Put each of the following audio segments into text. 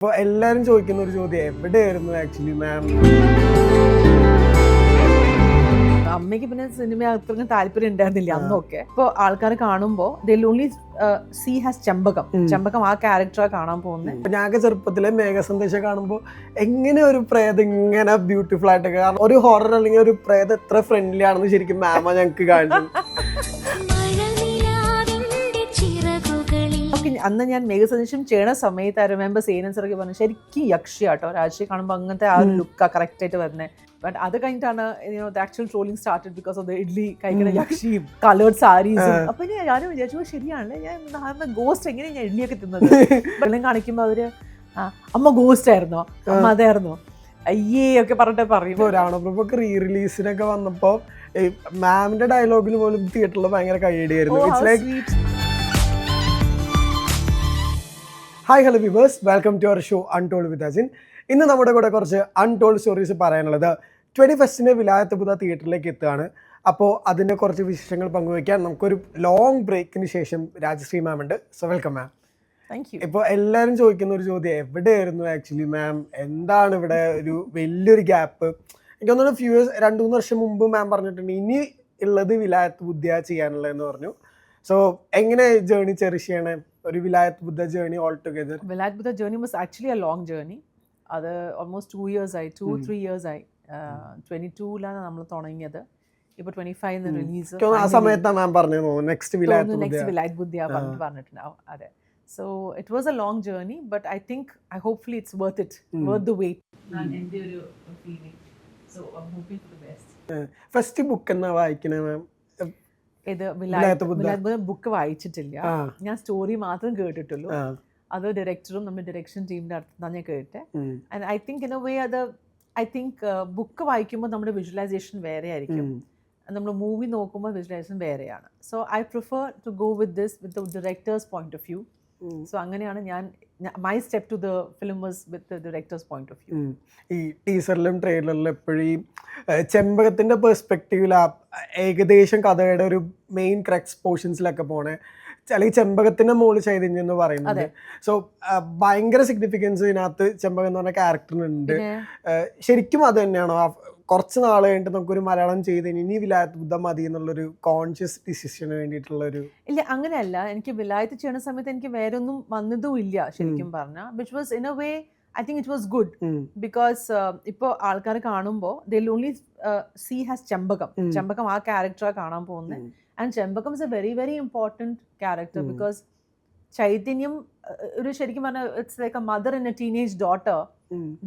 ഇപ്പോൾ എല്ലാവരും ചോദിക്കുന്ന ഒരു ചോദ്യം എവിടെയായിരുന്നു ആക്ച്വലി മാം? അമ്മയ്ക്ക് പിന്നെ സിനിമ അത്രയും താല്പര്യം ഉണ്ടായിരുന്നില്ല അന്നൊക്കെ. ഇപ്പോൾ ആൾക്കാർ കാണുമ്പോൾ they'll only see as Chembakam ആ ക്യാരക്ടറാ കാണാൻ പോകുന്നത്. ഞങ്ങൾക്ക് ചെറുപ്പത്തിലെ മേഘസന്ദേശം കാണുമ്പോൾ എങ്ങനെ ഒരു പ്രേതം ഇങ്ങനെ ബ്യൂട്ടിഫുൾ ആയിട്ട്, കാരണം ഒരു ഹൊറർ അല്ലെങ്കിൽ ഒരു പ്രേതം എത്ര ഫ്രണ്ട്ലി ആണെന്ന് ശരിക്കും മാമ ഞങ്ങൾക്ക് കാണിച്ചു. അന്ന് ഞാൻ മേഘസന്ദേശം ചെയ്യണ സമയത്ത് ഐ റിമെമ്പർ സേനൻസറൊക്കെ പറഞ്ഞു ശരിക്കും യക്ഷിയാട്ടോ, രാജി കാണുമ്പോൾ അങ്ങനത്തെ ആ ഒരു ലുക്കാ കറക്റ്റ് ആയിട്ട് വരുന്നത്. ബട്ട് അത് കഴിഞ്ഞിട്ടാണ് actual trolling started because of the idli കഴിക്കുന്ന യക്ഷിയും കളേർഡ് സാരീസും. അപ്പൊ ഞാനും വിചാരിച്ചു ശരിയാണല്ലേ, ഞാൻ ഗോസ്റ്റ് എങ്ങനെ ഞാൻ ഇഡ്ലിയൊക്കെ തിന്നത്. വെള്ളം കാണിക്കുമ്പോൾ അവര് അമ്മ ഗോസ്റ്റ് ആയിരുന്നോ, അമ്മ അതായിരുന്നോ, അയ്യേ ഒക്കെ പറഞ്ഞിട്ട് പറയും. രാണപ്രഭൊക്കെ റീ റിലീസിനൊക്കെ വന്നപ്പോ മാമിന്റെ ഡയലോഗിന് പോലും തിയേറ്ററിൽ ഭയങ്കര കൈയടിയായിരുന്നു. It's like hi hello viewers, welcome to our show untold with Ajin. ഇന്ന് നമ്മുടെ കൂടെ കുറച്ച് അൺടോൾഡ് സ്റ്റോറീസ് പറയാനുള്ളത്. 21st വിലായത്ത് പുത തിയേറ്ററിലേക്ക് എത്തുകയാണ്. അപ്പോൾ അതിൻ്റെ കുറച്ച് വിശേഷങ്ങൾ പങ്കുവയ്ക്കാൻ നമുക്കൊരു ലോങ് ബ്രേക്കിന് ശേഷം രാജശ്രീ മാം ഉണ്ട്. So welcome ma'am. Thank you. ഇപ്പോൾ എല്ലാവരും ചോദിക്കുന്ന ഒരു ചോദ്യം എവിടെയായിരുന്നു ആക്ച്വലി മാം? എന്താണ് ഇവിടെ ഒരു വലിയൊരു ഗ്യാപ്പ്? എനിക്ക് തോന്നുന്നു 2-3 വർഷം മുമ്പ് മാം പറഞ്ഞിട്ടുണ്ട് ഇനി ഉള്ളത് വിലായത്ത് ബുദ്ധ ചെയ്യാനുള്ളതെന്ന് പറഞ്ഞു. സോ എങ്ങനെ ജേർണി ചെറിഷ് ചെയ്യണേ ഒരു Vilayath Buddha journey all together? Vilayath Buddha journey was actually a long journey. അത് ഓൾമോസ്റ്റ് 2 years ആയി, 2-3 years ആയി. 22-ലാണ് നമ്മൾ തുടങ്ങിയത്. ഇപ്പോൾ 25 റിലീസ്. ആ സമയത്താണ് മാം പറഞ്ഞു നെക്സ്റ്റ് വിലായത്ത് ബുദ്ധ പറഞ്ഞിട്ടുണ്ടാവും. അതെ. So it was a long journey, but I think hopefully it's worth it, worth the wait. എൻ്റെ ഒരു feeling. So I am hoping for the best. First book എന്നാ വായിക്കണേ മാം? ഇത് വിലായത്ത് ബുദ്ധ ബുക്ക് വായിച്ചിട്ടില്ല, ഞാൻ സ്റ്റോറി മാത്രം കേട്ടിട്ടുള്ളൂ. അത് ഡയറക്ടറും നമ്മുടെ ഡയറക്ഷൻ ടീമിന്റെ അടുത്ത് ഞാൻ കേട്ടെ. And I think in a വേ അത് ഐ തിങ്ക് ബുക്ക് വായിക്കുമ്പോൾ നമ്മുടെ വിഷ്വലൈസേഷൻ വേറെ ആയിരിക്കും, നമ്മൾ മൂവി നോക്കുമ്പോൾ വിഷ്വലൈസേഷൻ വേറെയാണ്. So I prefer to go with this with the director's point of view. So അങ്ങനെയാണ് ഞാൻ my step to the film was with the director's point of view. ഈ ടീസറിലും ട്രെയിലറിലും എപ്പോഴും ചെമ്പകത്തിന്റെ പെർസ്പെക്റ്റീവിൽ ഏകദേശം കഥയുടെ ഒരു മെയിൻ ക്രക്സ് പോർഷൻസിലൊക്കെ പോണേ, അല്ലെങ്കിൽ ചെമ്പകത്തിന്റെ മോള് ചൈതന്യം എന്ന് പറയുന്നത്. സോ ഭയങ്കര സിഗ്നിഫിക്കൻസ് ഇതിനകത്ത് ചെമ്പകം എന്ന് പറഞ്ഞ ക്യാരക്ടറിനുണ്ട്. ശരിക്കും അത് തന്നെയാണോ? കുറച്ച് നാൾ കഴിഞ്ഞിട്ട് നമുക്കൊരു മലയാളം ചെയ്ത് ഇനി വിലായത്ത് ബുദ്ധ മതി എന്നുള്ളൊരു കോൺഷ്യസ് ഡിസിഷന് വേണ്ടിയിട്ടുള്ളൊരു? ഇല്ല, അങ്ങനെയല്ല. എനിക്ക് വിലായത്ത് ചെയ്യുന്ന സമയത്ത് എനിക്ക് വേറെ ഒന്നും വന്നതും ഇല്ല ശരിക്കും പറഞ്ഞാൽ. Which was in a way I think it was good, because ഇപ്പോൾ ആൾക്കാർ കാണുമ്പോൾ they'll only see as Chembakam ആ ക്യാരക്ടറാ കാണാൻ പോകുന്നത്. And Chembakam is a very very important character, because Chaitanyam ഒരു ശരിക്കും പറഞ്ഞാൽ it's like a mother and a teenage daughter.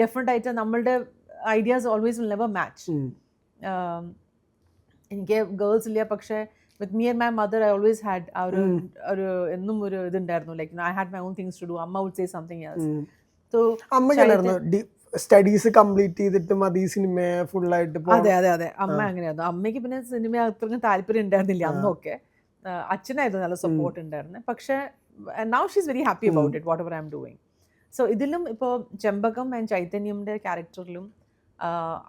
Definite ആയിട്ട് നമ്മളുടെ ideas always will never match. എനിക്ക് ഗേൾസ് ഇല്ല, പക്ഷേ with me and my mother I always had ഒരു എന്നും ഒരു ഇതുണ്ടായിരുന്നു. Like I had my own things to do. അമ്മ would say something else. So studies complete ചെയ്തിട്ട് മതി സിനിമ ഫുൾ ആയിട്ട്? അതെ അമ്മ അങ്ങനെയായിരുന്നു. അമ്മയ്ക്ക് പിന്നെ സിനിമ അത്രയും താല്പര്യം ഉണ്ടായിരുന്നില്ല അന്നൊക്കെ. അച്ഛനായിരുന്നു നല്ല സപ്പോർട്ട് ഉണ്ടായിരുന്നത്. പക്ഷേ now she is very happy about it, whatever I M doing. So ഇതിലും ഇപ്പോൾ ചെമ്പകം ആൻഡ് ചൈതന്യമിൻ്റെ ക്യാരക്ടറിലും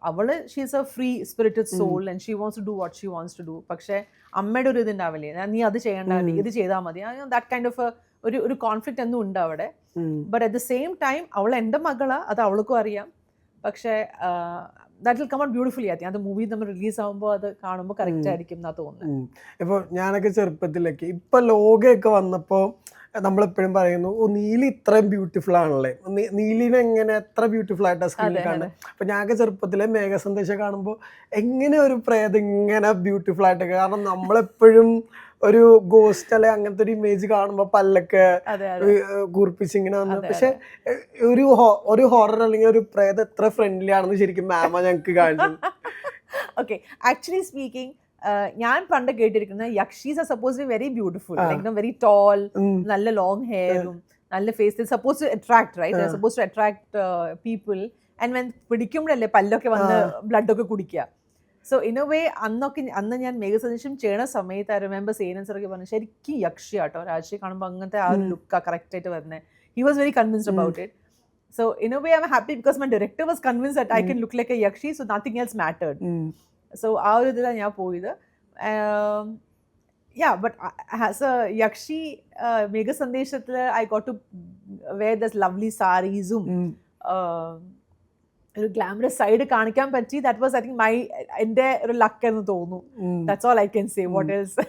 അവള് she is a free spirited soul and she wants to do what she wants to do. പക്ഷേ അമ്മയുടെ ഒരു ഇതുണ്ടാവില്ലേ, നീ അത് ചെയ്യേണ്ട, നീ ഇത് ചെയ്താൽ മതി, ദാറ്റ് കൈൻഡ് ഓഫ് ഒരു കോൺഫ്ലിക്റ്റ് ഒന്നും ഉണ്ട് അവിടെ. But at the same time അവൾ എൻ്റെ മകളാ, അത് അവൾക്കും അറിയാം. പക്ഷേ that will come out beautifully. ആയി അത് മൂവി നമ്മൾ റിലീസ് ആകുമ്പോൾ അത് കാണുമ്പോൾ കറക്റ്റ് ആയിരിക്കും എന്നാ തോന്നുന്നത്. ഇപ്പോൾ ഞാനൊക്കെ ചെറുപ്പത്തിലൊക്കെ ഇപ്പൊ ലോകയൊക്കെ വന്നപ്പോൾ നമ്മളെപ്പോഴും പറയുന്നു നീലി ഇത്രയും ബ്യൂട്ടിഫുൾ ആണല്ലേ, നീലിനെ എങ്ങനെ എത്ര ബ്യൂട്ടിഫുൾ ആയിട്ടാണ് സ്ക്രീനിൽ കാണുന്നത്. അപ്പൊ ഞാനൊക്കെ ചെറുപ്പത്തിലെ മേഘസന്ദേശം കാണുമ്പോൾ എങ്ങനെ ഒരു പ്രേതം ഇങ്ങനെ ബ്യൂട്ടിഫുൾ ആയിട്ട്, കാരണം നമ്മളെപ്പോഴും ഒരു ഗോസ്റ്റ് അല്ലെ അങ്ങനത്തെ ഒരു ഇമേജ് കാണുമ്പോൾ പല്ലൊക്കെ കൂർപ്പിച്ച് ഇങ്ങനെ വന്നു. പക്ഷെ ഒരു ഹൊറർ അല്ലെങ്കിൽ ഒരു പ്രേതം എത്ര ഫ്രണ്ട്ലി ആണെന്ന് ശരിക്കും മാമ ഞങ്ങൾക്ക് കാണിച്ചു. ഓക്കെ, ആക്ച്വലി സ്പീക്കിംഗ് ഞാൻ പണ്ട് കേട്ടിരിക്കുന്നത് yakshis are supposed to be very beautiful, like very tall, നല്ല ലോങ് ഹെയറും നല്ല face, supposed to attract, right, supposed to attract people. And when പിടിക്കുമ്പോഴല്ലേ പല്ലൊക്കെ വന്ന് ബ്ലഡൊക്കെ കുടിക്കുക. സോ ഇൻ എ വേ അന്ന് ഞാൻ മേഘസന്ദേശം ചെയ്യണ സമയത്ത് ഐ റിമെമ്പർ സേനൻസറൊക്കെ പറഞ്ഞു ശരിക്കും യക്ഷിയാട്ടോ, രാജി കാണുമ്പോൾ അങ്ങനത്തെ ആ ഒരു ലുക്കാ കറക്റ്റ് ആയിട്ട് വരുന്നത്. He was very convinced about it. So in a way I am happy because my director was convinced that I can look like A Yakshi, so nothing else മാറ്റേർഡ്. So ആ ഒരു ഇതിലാണ് ഞാൻ പോയത്. Yeah, but as a Yakshi, Megha Sandeshathil, I got to wear this lovely sarees. ഒരു glamorous side കാണിക്കാൻ പറ്റി. That was I think എൻ്റെ ഒരു ലക്ക് എന്ന് തോന്നുന്നു. That's all I can say. What else?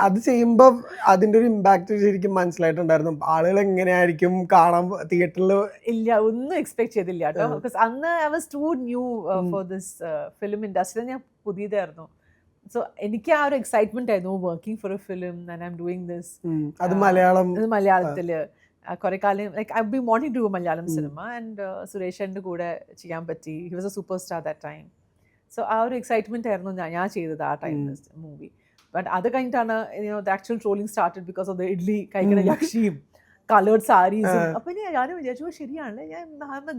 അത് ചെയ്യുമ്പോൾ അതിന്റെ ഒരു ഇമ്പാക്ട് ശരിക്കും മനസ്സിലായിട്ടുണ്ടായിരുന്നു. ആളുകൾ എങ്ങനെയായിരിക്കും കാണാൻ തിയേറ്ററിൽ? ഇല്ല, ഒന്നും എക്സ്പെക്ട് ചെയ്തില്ല കേട്ടോ. ബിക്കോസ് അന്ന് I was too new for this film ഇൻഡസ്ട്രിയിൽ. ഞാൻ പുതിയതായിരുന്നു. സോ എനിക്ക് ആ ഒരു എക്സൈറ്റ്മെന്റ് ആയിരുന്നു, working for a film and I M doing this. അത് മലയാളത്തില് കുറെ കാലം like I been wanting to do Malayalam cinema. And സുരേഷൻ്റെ കൂടെ ചെയ്യാൻ പറ്റി. He was a super star that time. So ആ ഒരു എക്സൈറ്റ്മെന്റ് ആയിരുന്നു ഞാൻ ചെയ്തത് ആ ടൈം മൂവി. ബട്ട് അത് കഴിഞ്ഞിട്ടാണ് the actual trolling started because of the idli കഴിക്കുന്ന യക്ഷിയും കളേർഡ് സാരീസും. അപ്പൊ ഞാനും വിചാരിച്ചു ശരിയാണ്, ഞാൻ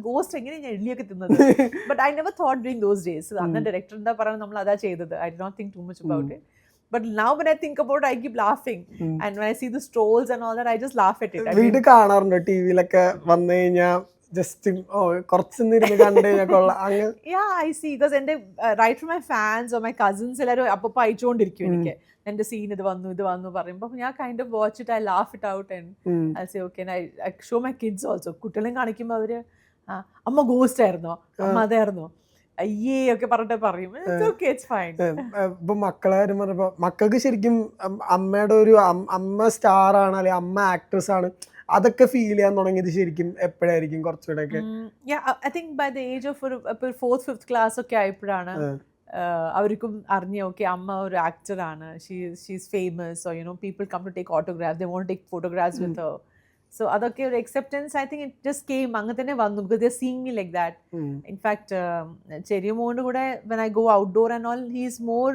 ഗോസ്റ്റ് എങ്ങനെ ഞാൻ ഇഡ്ലിയൊക്കെ തിന്നത്. But I never thought during those days. അന്ന് ഡയറക്ടർ എന്താ പറയുന്നത് നമ്മൾ അതാ ചെയ്തത്. I did not think too much about it. But now when I think about it, I keep laughing. And when I see the trolls and all that, I just laugh at it. വീട് കാണാറുണ്ടോ ടിവിയിലൊക്കെ വന്നു കഴിഞ്ഞാൽ? Just കുറച്ചൊന്നിരുന്ന് കണ്ടു കഴിഞ്ഞാൽ കൊള്ളാം അങ്ങനെ? Yeah, I see. Because right from my fans or my cousins, എല്ലാവരും അപ്പോൾ അയച്ചുകൊണ്ടിരിക്കും എനിക്ക് എൻ്റെ സീൻ ഇത് വന്നു പറയുമ്പോൾ ഞാൻ kind of watch it, I laugh it out and I say okay. I show my kids also. കുട്ടികളെയും കാണിക്കുമ്പോൾ അവര് അമ്മ ഗോസ്റ്റ് ആയിരുന്നോ, അമ്മ അതായിരുന്നോ, അയ്യേ ഒക്കെ പറഞ്ഞിട്ട് പറയും. ഇപ്പൊ മക്കളെ കാര്യം പറഞ്ഞപ്പോ മക്കൾക്ക് ശരിക്കും അമ്മയുടെ ഒരു അമ്മ സ്റ്റാർ ആണ് അല്ലെങ്കിൽ അമ്മ ആക്ട്രസ് ആണ് അതൊക്കെ ഫീൽ ചെയ്യാൻ തുടങ്ങിയത് ശരിക്കും എപ്പോഴായിരിക്കും? കുറച്ചുകൂടെ ഒക്കെ I think by the age of ഒരു 4th 5th ക്ലാസ് ഒക്കെ ആയപ്പോഴാണ് അവർക്കും അറിഞ്ഞ ഓക്കെ അമ്മ ഒരു ആക്ടറാണ്, she's famous. Or you know people come to take autograph, they want to take photographs with her. So അതൊക്കെ ഒരു acceptance, I think it just came. അങ്ങനെ തന്നെ വന്നു because they're seeing me like that. In fact, ചെറിയമോൻ്റെ കൂടെ when I go outdoor and all, he's more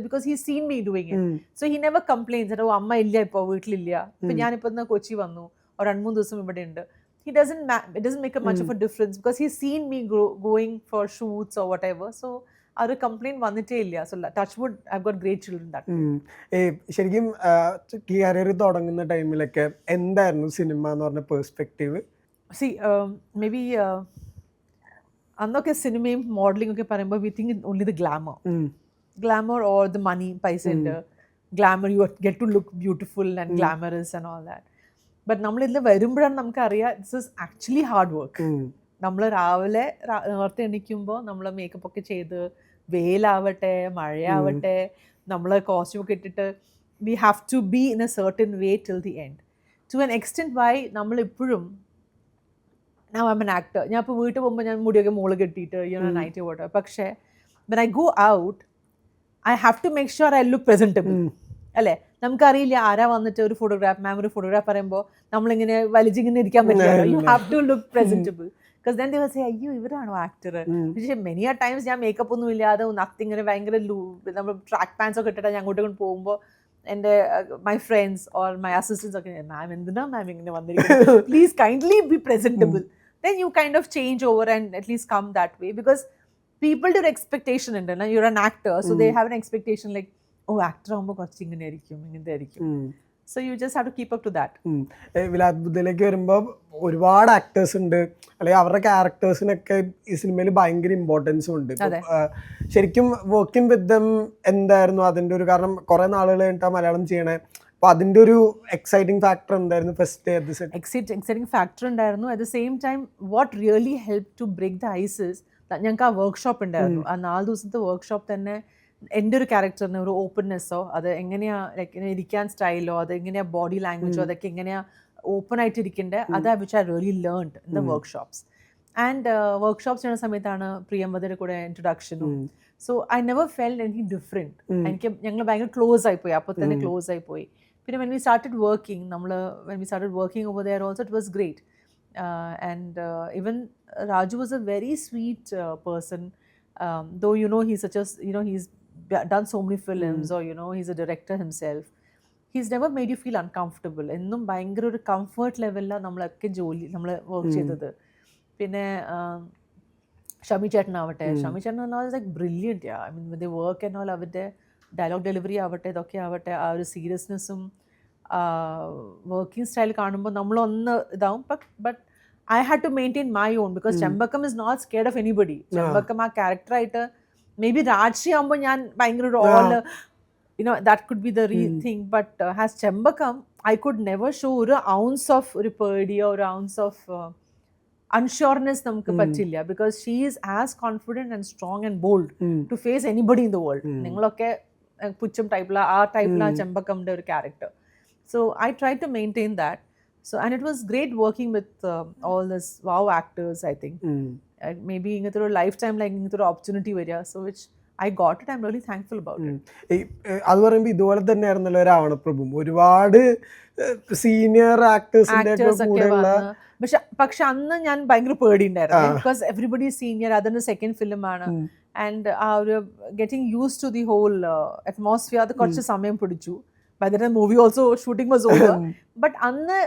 because he's seen me doing it. So he never complains that അമ്മ ഇല്ല ഇപ്പോൾ വീട്ടിലില്ല. ഇപ്പം ഞാനിപ്പോൾ ഇന്ന് കൊച്ചി വന്നു, ഒരു 2-3 ദിവസം ഇവിടെ ഉണ്ട്. It doesn't make a much of a difference because he's seen me going for shoots or whatever. So ആ ഒരു കംപ്ലൈന്റ് വന്നിട്ടേ ഇല്ല. So touch wood, I got great children that. ശരിക്കും കരിയർ തുടങ്ങുന്ന ടൈമിലൊക്കെ എന്തായിരുന്നു സിനിമ എന്ന് പറഞ്ഞ പെർസ്പെക്റ്റീവ്? സി മേ ബി അന്നൊക്കെ സിനിമയും മോഡലിംഗ് ഒക്കെ പറയുമ്പോൾ we think only the glamour or the money, പൈസ ഉണ്ട്, glamour, you get to look beautiful and glamorous and all that. But നമ്മളിതിൽ വരുമ്പോഴാണ് നമുക്കറിയാം this is actually hard work. നമ്മൾ രാവിലെ നേരത്തെ എണീക്കുമ്പോൾ നമ്മൾ മേക്കപ്പ് ഒക്കെ ചെയ്ത് വെയിലാവട്ടെ മഴയാവട്ടെ നമ്മൾ കോസ്റ്റ്യൂമൊക്കെ ഇട്ടിട്ട് we have to be in a certain way till the end. To an extent why നമ്മളിപ്പോഴും ഞാൻ ആം എൻ ആക്ടർ. ഞാൻ ഇപ്പോൾ വീട്ടിൽ പോകുമ്പോൾ ഞാൻ മുടിയൊക്കെ മുകളിൽ കെട്ടിയിട്ട് നൈറ്റ് പോട്ടെ. പക്ഷേ when I go out I have to make sure I look presentable. അല്ലേ, നമുക്കറിയില്ല ആരാ വന്നിട്ട് ഒരു ഫോട്ടോഗ്രാഫ് മാം ഒരു ഫോട്ടോഗ്രാഫ് പറയുമ്പോൾ നമ്മളിങ്ങനെ വലിച്ചിങ്ങനെ ഇരിക്കാൻ പറ്റില്ല. You have to look presentable. Because then they will say, അയ്യോ ഇവരാണോ ആക്ടർ? പക്ഷേ മെനി ആ ടൈംസ് ഞാൻ മേക്കപ്പ് ഒന്നും ഇല്ലാതെ ഇങ്ങനെ ഭയങ്കര നമ്മൾ ട്രാക്ക് പാൻസ് ഒക്കെ ഇട്ടിട്ട് ഞാൻ അങ്ങോട്ട് പോകുമ്പോൾ എൻ്റെ my friends or my assistance ഒക്കെ മാം എന്തിനാ മാം ഇങ്ങനെ വന്നിരിക്കുന്നത്, please kindly B presentable. then you kind of change over and at least come that way because people do expectation ഉണ്ട്. you're an actor, so they have an expectation like oh actor ആകുമ്പോൾ കുറച്ച് ഇങ്ങനെ ആയിരിക്കും ഇങ്ങനത്തെ ആയിരിക്കും. So you just have to keep up to that. വിലാത് ബുദ്ധയിലേക്ക് വരുമ്പോൾ ഒരുപാട് actors ഉണ്ട്, അല്ലെങ്കിൽ അവരുടെ ക്യാരക്ടേഴ്സിനൊക്കെ ഈ സിനിമയിൽ ഭയങ്കര ഇമ്പോർട്ടൻസും ഉണ്ട്. ശരിക്കും വർക്കിംഗ് വിത്ത് ദം എന്തായിരുന്നു അതിൻ്റെ ഒരു കാരണം? കുറെ നാളുകൾ കഴിഞ്ഞിട്ടാണ് മലയാളം ചെയ്യണേ. അപ്പോൾ അതിൻ്റെ ഒരു എക്സൈറ്റിംഗ് ഫാക്ടർ എന്തായിരുന്നു ഫസ്റ്റ്? എക്സൈറ്റിംഗ് ഫാക്ടർ ഉണ്ടായിരുന്നു. At the same time what really help to break the ices, ഞങ്ങൾക്ക് ആ വർക്ക്ഷോപ്പ് ഉണ്ടായിരുന്നു. ആ 4 ദിവസത്തെ വർക്ക്ഷോപ്പ് തന്നെ എൻ്റെ ഒരു ക്യാരക്ടറിന് ഒരു ഓപ്പൺനെസ്സോ അത് എങ്ങനെയാ ലൈക്ക് ഇരിക്കാൻ സ്റ്റൈലോ അത് എങ്ങനെയാ ബോഡി ലാംഗ്വേജോ അതൊക്കെ എങ്ങനെയാ ഓപ്പൺ ആയിട്ട് ഇരിക്കേണ്ടത്, അതാ which I really learned in the workshops. And workshops ചെയ്യുന്ന സമയത്താണ് പ്രിയംവദയുടെ കൂടെ ഇൻട്രൊഡക്ഷനും. So I never felt anything different. എനിക്ക് ഞങ്ങൾ ഭയങ്കര ക്ലോസ് ആയിപ്പോയി, അപ്പോൾ തന്നെ ക്ലോസ് ആയിപ്പോയി. പിന്നെ when we started working over there also it was great. And even Raju was a very sweet person, though he's done so many films or he's a director himself. He's never made you feel uncomfortable. എന്നും ഭയങ്കര ഒരു comfort ലെവലിലാണ് നമ്മളൊക്കെ നമ്മൾ work ചെയ്തത്. പിന്നെ ഷമി ചേട്ടൻ was like brilliant. I mean the work and all, അവരുടെ ഡയലോഗ് ഡെലിവറി ആവട്ടെ ഇതൊക്കെ ആവട്ടെ, ആ ഒരു സീരിയസ്നെസ്സും വർക്കിംഗ് സ്റ്റൈൽ കാണുമ്പോൾ നമ്മളൊന്ന് ഇതാവും. But I had to maintain my own because Chembakam is not scared of anybody. Chembakam ആ ക്യാരക്ടറായിട്ട് മേ ബി രാജി ആകുമ്പോൾ ഞാൻ ഭയങ്കര ഒരു all you know, that could be the thing. But has Chembakam, I could never show ഒരു ounce of ഒരു പേടിയോ ഒരു ounce of unsureness നമുക്ക് പറ്റില്ല, because she is as confident and strong and bold to face anybody in the world. നിങ്ങളൊക്കെ പുച്ഛം ടൈപ്പില ആ ടൈപ്പിലാണ് ചെമ്പക്കമിൻ്റെ ഒരു character. So I tried to maintain that. So, and it was great working with all this wow actors, I think. Maybe ഇങ്ങനത്തെ ഒരു life ടൈമിൽ ഇങ്ങനത്തെ ഒരു opportunity വരിക, so which I got it. I'm really thankful about it. അത് പറയുമ്പോൾ ഇതുപോലെ തന്നെ ആയിരുന്നല്ലോ രാവണപ്രഭുവും, ഒരുപാട് സീനിയർ ആക്ടേഴ്സിന്റെ കൂടെയുള്ള. പക്ഷെ അന്ന് ഞാൻ ഭയങ്കര പേടി ഉണ്ടായിരുന്നു, ബിക്കോസ് എവറിബഡി സീനിയർ, അതിന്റെ സെക്കൻഡ് ഫിലിം ആണ്. ആൻഡ് ആ ഒരു getting use to the whole atmosphere, അത് കുറച്ച് സമയം പിടിച്ചു. By the time movie also shooting was over. But അന്ന്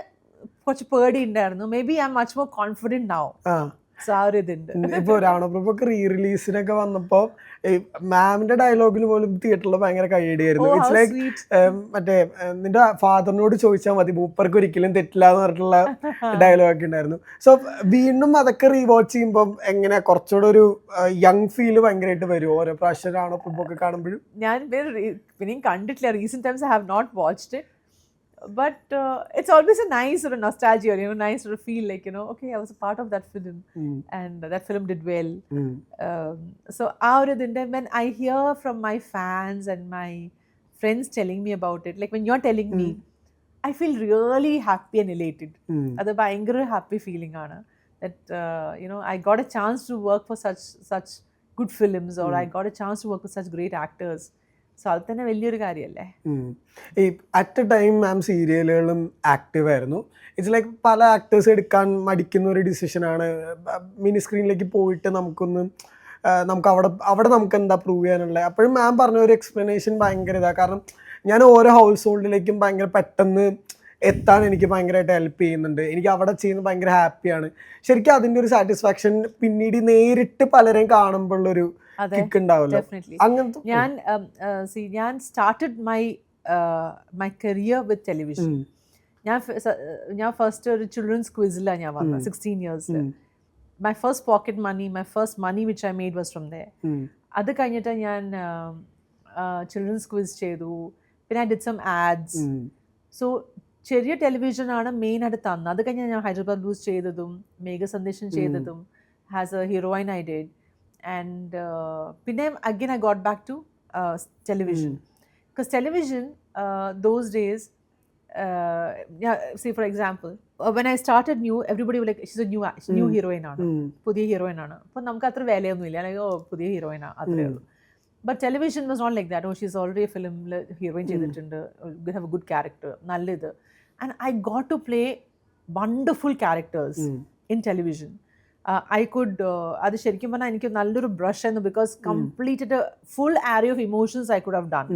കുറച്ച് പേടി ഉണ്ടായിരുന്നു. Maybe I'm much more confident now. So ആ ഒരു ഇതുണ്ട്. ഇപ്പോൾ രാവണപ്രഭുക്ക് റീ റിലീസിനൊക്കെ വന്നപ്പോൾ മാമിന്റെ ഡയലോഗിൽ പോലും തിയേറ്ററിൽ ഭയങ്കര കൈയടിയായിരുന്നു. ഇറ്റ്സ് ലൈക്ക് മറ്റേ നിന്റെ ഫാദറിനോട് ചോദിച്ചാൽ മതി, മൂപ്പർക്ക് ഒരിക്കലും തെറ്റില്ല എന്ന് പറഞ്ഞിട്ടുള്ള ഡയലോഗൊക്കെ ഉണ്ടായിരുന്നു. സോ വീണ്ടും അതൊക്കെ റീവാച്ച് ചെയ്യുമ്പോൾ എങ്ങനെ കുറച്ചുകൂടെ ഒരു യങ് ഫീൽ ഭയങ്കരമായിട്ട് വരും ഓരോ പ്രാവശ്യം രാവണപ്രഭുക്കെ കാണുമ്പോഴും? ഞാൻ പിന്നെയും കണ്ടിട്ടില്ല, recent times I have not watched it. But it's always a nice sort of nostalgia, you know, nice sort of feel like, you know, okay, I was a part of that film and that film did well. So when I hear from my fans and my friends telling me about it, like when you're telling me, I feel really happy and elated. That's a bhayangara happy feeling aana, that you know, I got a chance to work for such good films, or I got a chance to work with such great actors. So അത് തന്നെ വലിയൊരു കാര്യമല്ലേ. ഈ at a time ma'am സീരിയലുകളും active ആയിരുന്നു. It's like പല actors എടുക്കാൻ മടിക്കുന്ന ഒരു ഡിസിഷനാണ് മിനി സ്ക്രീനിലേക്ക് പോയിട്ട് നമുക്ക് അവിടെ നമുക്ക് എന്താ പ്രൂവ് ചെയ്യാനുള്ളത്. അപ്പോഴും മാം പറഞ്ഞ ഒരു എക്സ്പ്ലനേഷൻ ഭയങ്കര ഇതാണ്, കാരണം ഞാൻ ഓരോ ഹൗസ് ഹോൾഡിലേക്കും ഭയങ്കര പെട്ടെന്ന് എത്താൻ എനിക്ക് ഭയങ്കരമായിട്ട് ഹെൽപ്പ് ചെയ്യുന്നുണ്ട്, എനിക്ക് അവിടെ ചെയ്യുന്നത് ഭയങ്കര ഹാപ്പിയാണ്. ശരിക്കും അതിൻ്റെ ഒരു സാറ്റിസ്ഫാക്ഷൻ പിന്നീട് നേരിട്ട് പലരെയും കാണുമ്പോഴുള്ളൊരു കിക്ക് ഉണ്ടാവല്ലോ. ഞാൻ started my career with television. ഞാൻ ഫസ്റ്റ് ഒരു ചിൽഡ്രൻസ് ക്വിസിലാണ് ഞാൻ വന്നത് 16 years. My first pocket money, my first money which I made was from there. അത് കഴിഞ്ഞിട്ട് ഞാൻ ചിൽഡ്രൻസ് ക്വിസ് ചെയ്തു, പിന്നെ I did some ads. So ചെറിയ ടെലിവിഷനാണ് മെയിൻ ആയിട്ട് തന്നത്. അത് കഴിഞ്ഞാൽ ഞാൻ ഹൈദരാബാദ് ബ്ലൂസ് ചെയ്തതും മേഘസന്ദേശം ചെയ്തതും has A heroine I did. And പിന്നെ again I got back to television, because television those days, say for example, when I started new, everybody was like, she's a new heroine ആണ്, പുതിയ heroine ആണ്. അപ്പോൾ നമുക്ക് അത്ര വിലയൊന്നുമില്ല, അല്ലെങ്കിൽ ഓ പുതിയ ഹീറോയിനാ അത്രേ ഉള്ളൂ. But television was not like that. Oh, she's already a film heroine ചെയ്തിട്ടുണ്ട്, have a good character, നല്ലത്. And I got to play wonderful characters in television. I could, അത് ശരിക്കും പറഞ്ഞാൽ എനിക്ക് നല്ലൊരു ബ്രഷ് ആയിരുന്നു, because completed full area of emotions I could have done.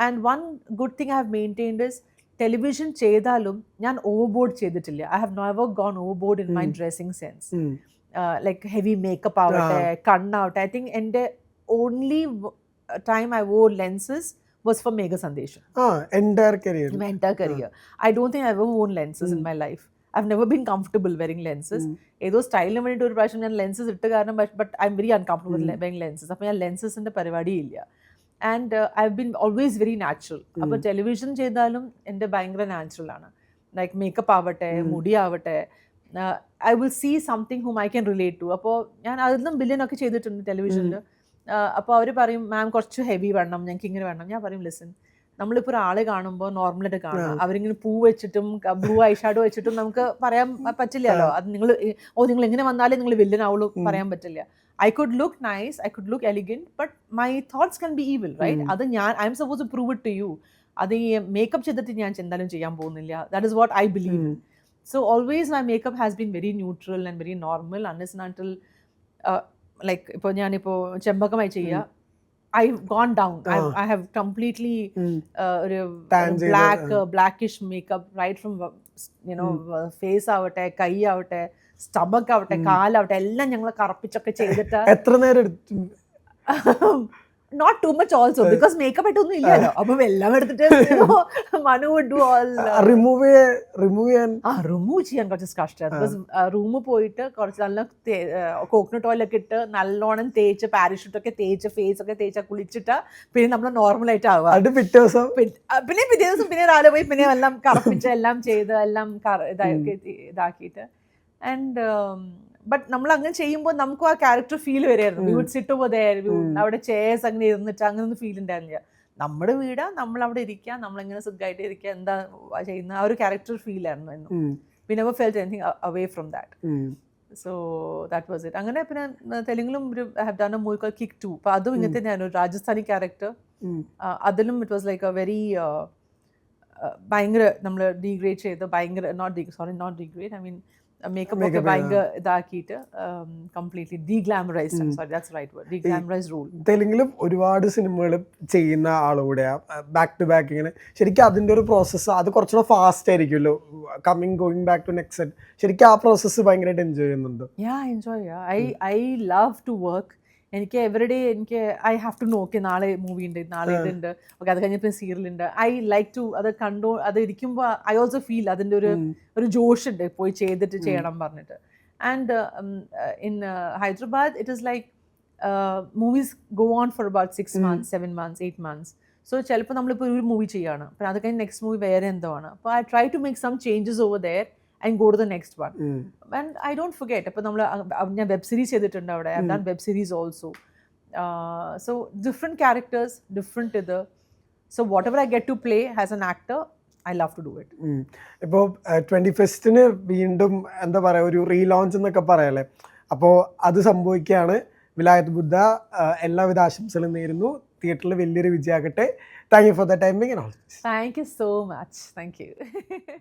And one good thing I have maintained is, television ചെയ്താലും ഞാൻ overboard ചെയ്തിട്ടില്ല. I have never gone overboard in my dressing sense. Like heavy makeup ആവട്ടെ, കണ്ണാവട്ടെ. I think എൻ്റെ only time I wore lenses was for Megha Sandesham. Entire career. My entire career. I don't think I've ever worn lenses in my life. I've never been comfortable wearing lenses. ഏതോ സ്റ്റൈലിന് വേണ്ടിയിട്ട് ഒരു പ്രാവശ്യം ഞാൻ lenses ഇട്ട് കാരണം, but I'm very uncomfortable wearing lenses. അപ്പോൾ ഞാൻ ലെൻസസിൻ്റെ പരിപാടിയില്ല. And I have been always very natural. അപ്പോൾ ടെലിവിഷൻ ചെയ്താലും എൻ്റെ ഭയങ്കര നാച്ചുറൽ ആണ്. ലൈക്ക് മേക്കപ്പ് ആവട്ടെ, മുടി ആവട്ടെ, I will see something whom I can relate to. അപ്പോൾ ഞാൻ അതിലും ബില്യനൊക്കെ ചെയ്തിട്ടുണ്ട് ടെലിവിഷനിൽ. അപ്പോൾ അവർ പറയും, മാം കുറച്ച് ഹെവി വേണം, ഞങ്ങൾക്ക് ഇങ്ങനെ വേണം. ഞാൻ പറയും, ലിസൺ, നമ്മളിപ്പോൾ ഒരാളെ കാണുമ്പോൾ നോർമലായിട്ട് കാണാം, അവരിങ്ങനെ പൂ വെച്ചിട്ടും ബ്ലൂ ഐ ഷാഡോ വെച്ചിട്ടും നമുക്ക് പറയാൻ പറ്റില്ലല്ലോ. അത് നിങ്ങൾ എങ്ങനെ വന്നാലേ നിങ്ങൾ വില്ലനാവുള്ളൂ പറയാൻ പറ്റില്ല. I could look nice, I could look elegant, but my thoughts can be evil, right? അത് ഞാൻ, I am supposed to prove it to you. അത് ഈ മേക്കപ്പ് ചെയ്തിട്ട് ഞാൻ എന്തായാലും ചെയ്യാൻ പോകുന്നില്ല. That is what I believe. So always my makeup has been very neutral and very normal, unless and until like ഇപ്പോൾ ഞാനിപ്പോൾ ചെമ്പക്കമായി ചെയ്യുക, I've gone down. I have completely blackish makeup right from face ആവട്ടെ, കൈ ആവട്ടെ, stomach ആവട്ടെ, കാലാവട്ടെ, എല്ലാം ഞങ്ങൾ കറുപ്പിച്ചൊക്കെ ചെയ്തിട്ട്. എത്ര നേരം എടുത്തു? Not too much also because makeup ആയിട്ടൊന്നും ഇല്ലല്ലോ. അപ്പം എല്ലാം എടുത്തിട്ട് Manu would do all remove ചെയ്യാൻ റിമൂവ് ചെയ്യാൻ കുറച്ച് കഷ്ടമാണ്. ബിക്കോസ് റൂമിൽ പോയിട്ട് കുറച്ച് നല്ല കോക്കനട്ട് ഓയിലൊക്കെ ഇട്ട് നല്ലോണം തേച്ച് പാരഷൂട്ടൊക്കെ തേച്ച് ഫേസ് ഒക്കെ തേച്ച് കുളിച്ചിട്ട് പിന്നെ നമ്മൾ നോർമലായിട്ട് ആവുക. അത് പിറ്റേ ദിവസം പിന്നെ പിറ്റേ ദിവസം പിന്നെ രാവിലെ പോയി പിന്നെ എല്ലാം കറപ്പിച്ച് എല്ലാം ചെയ്ത് എല്ലാം ഇതാക്കിയിട്ട് ആൻഡ് ബട്ട് നമ്മൾ അങ്ങനെ ചെയ്യുമ്പോൾ നമുക്കും ആ ക്യാരക്ടർ ഫീൽ വരെയായിരുന്നു. We would sit over there, അവിടെ ചെയർസ് അങ്ങനെ ഇരുന്നിട്ട് അങ്ങനെ ഒന്നും ഫീൽ ഉണ്ടായിരുന്നില്ല. നമ്മുടെ വീടാ, നമ്മൾ അവിടെ ഇരിക്കുക, നമ്മളെങ്ങനെ സുഖമായിട്ട് ഇരിക്കുക, എന്താ ചെയ്യുന്ന ആ ഒരു ക്യാരക്ടർ ഫീൽ ആയിരുന്നു. We never felt anything away from that. So that was it. അങ്ങനെ പിന്നെ തെലുങ്കിലും ഒരു have done a movie call kick 2. അപ്പോൾ അതും ഇങ്ങനത്തെ തന്നെയായിരുന്നു, ഒരു രാജസ്ഥാനി ക്യാരക്ടർ. അതിലും it was like a very ഭയങ്കര നമ്മൾ ഡീഗ്രേഡ് ചെയ്ത് ഭയങ്കര not degrade I mean makeup ഒക്കെ ഭയങ്കര ഇതാക്കിയിട്ട് completely deglamorised. Sorry that's right word, deglamorised role. തെലുങ്കിലും ഒരുപാട് സിനിമകൾ ചെയ്യുന്ന ആളുകൂടെയാ, ബാക്ക് ടു ബാക്ക് ഇങ്ങനെ. ശരിക്കും അതിൻ്റെ ഒരു പ്രോസസ്സ് അത് കുറച്ചുകൂടെ ഫാസ്റ്റ് ആയിരിക്കുമല്ലോ, ഗോയിങ് ബാക്ക് ടു നെക്സ്റ്റ്. ശരിക്കും ആ പ്രോസസ്സ് ഭയങ്കരമായിട്ട് എൻജോയ് ചെയ്യുന്നുണ്ട്. I love to work. എനിക്ക് എവറിഡേ എനിക്ക് ഐ ഹാവ് ടു നോക്കി നാളെ മൂവി ഉണ്ട്, നാളെ ഇതുണ്ട്, ഓക്കെ അത് കഴിഞ്ഞപ്പോൾ സീരിയലുണ്ട്. ഐ ലൈക്ക് ടു അത് അത് ഇരിക്കുമ്പോൾ ഐ ഓൾസോ ഫീൽ അതിൻ്റെ ഒരു ജോഷ് ഉണ്ട് പോയി ചെയ്തിട്ട് ചെയ്യണം പറഞ്ഞിട്ട്. And in Hyderabad it is like movies go on for about 6 months 7 months 8 months. So ചിലപ്പോൾ നമ്മളിപ്പോൾ ഒരു മൂവി ചെയ്യാണ്, അപ്പോൾ അത് കഴിഞ്ഞ് നെക്സ്റ്റ് മൂവി വേറെ എന്തോ ആണ്. അപ്പോൾ I try to make some changes over there and go to the next one. And I don't forget. അപ്പോൾ നമ്മൾ ഞാൻ വെബ് സീരീസ് ചെയ്തിട്ടുണ്ട് അവിടെ. I've done web series also. So different characters, different ഇത്. So whatever I get to play as an actor, I love to do it. ഇപ്പോൾ 21st വീണ്ടും എന്താ പറയുക ഒരു റീലോഞ്ച് എന്നൊക്കെ പറയാല്ലേ, അപ്പോൾ അത് സംഭവിക്കുകയാണ്. വിലായത്ത് ബുദ്ധ എല്ലാവിധ ആശംസകളും നേരുന്നു. തിയേറ്ററിൽ വലിയൊരു വിജയമാകട്ടെ. Thank you for the timing and all. Thank you so much. Thank you.